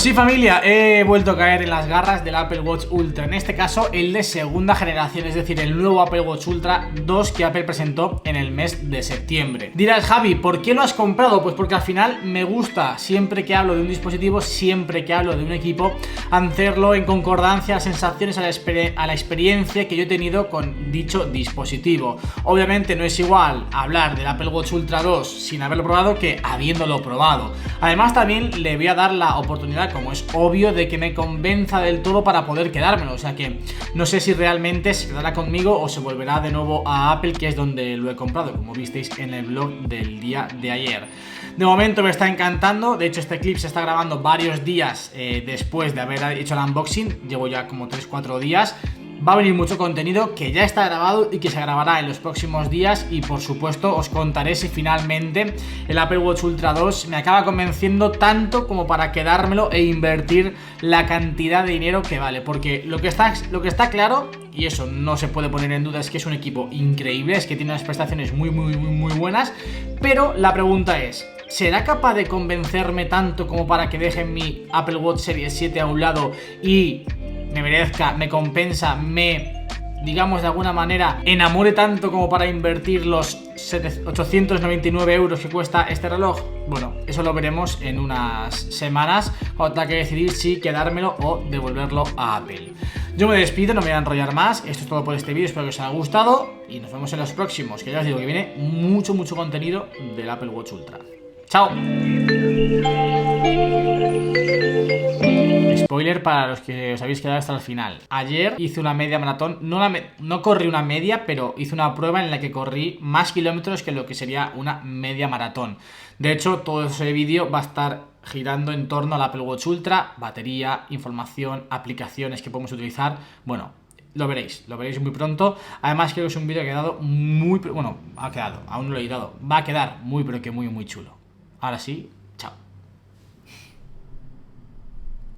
sí, familia, he vuelto a caer en las garras del Apple Watch Ultra. En este caso, el de segunda generación, es decir, el nuevo Apple Watch Ultra 2 que Apple presentó en el mes de septiembre. Dirás, Javi, ¿por qué lo has comprado? Pues porque al final me gusta, siempre que hablo de un dispositivo, siempre que hablo de un equipo, hacerlo en concordancia a sensaciones, a la experiencia que yo he tenido con dicho dispositivo. Obviamente no es igual hablar del Apple Watch Ultra 2 sin haberlo probado que habiéndolo probado. Además, también le voy a dar la oportunidad, como es obvio, de que me convenza del todo para poder quedármelo. O sea que no sé si realmente se quedará conmigo o se volverá de nuevo a Apple, que es donde lo he comprado, como visteis en el vlog del día de ayer. De momento me está encantando. De hecho, este clip se está grabando varios días después de haber hecho el unboxing. Llevo ya como 3-4 días. Va a venir mucho contenido que ya está grabado y que se grabará en los próximos días, y por supuesto os contaré si finalmente el Apple Watch Ultra 2 me acaba convenciendo tanto como para quedármelo e invertir la cantidad de dinero que vale, porque lo que está claro, y eso no se puede poner en duda, es que es un equipo increíble, es que tiene unas prestaciones muy buenas, pero la pregunta es: ¿será capaz de convencerme tanto como para que deje mi Apple Watch Series 7 a un lado y me merezca, me compensa, digamos de alguna manera, enamore tanto como para invertir los 899 euros que cuesta este reloj? Bueno, eso lo veremos en unas semanas, cuando tenga que decidir si quedármelo o devolverlo a Apple. Yo me despido, no me voy a enrollar más. Esto es todo por este vídeo, espero que os haya gustado y nos vemos en los próximos, que ya os digo que viene mucho contenido del Apple Watch Ultra. ¡Chao! Spoiler para los que os habéis quedado hasta el final. Ayer hice una media maratón, no corrí una media, pero hice una prueba en la que corrí más kilómetros que lo que sería una media maratón. De hecho, todo ese vídeo va a estar girando en torno al Apple Watch Ultra, batería, información, aplicaciones que podemos utilizar. Bueno, lo veréis muy pronto. Además, creo que es un vídeo que ha quedado muy... Bueno, ha quedado, aún no lo he editado. Va a quedar muy, pero que muy chulo. Ahora sí,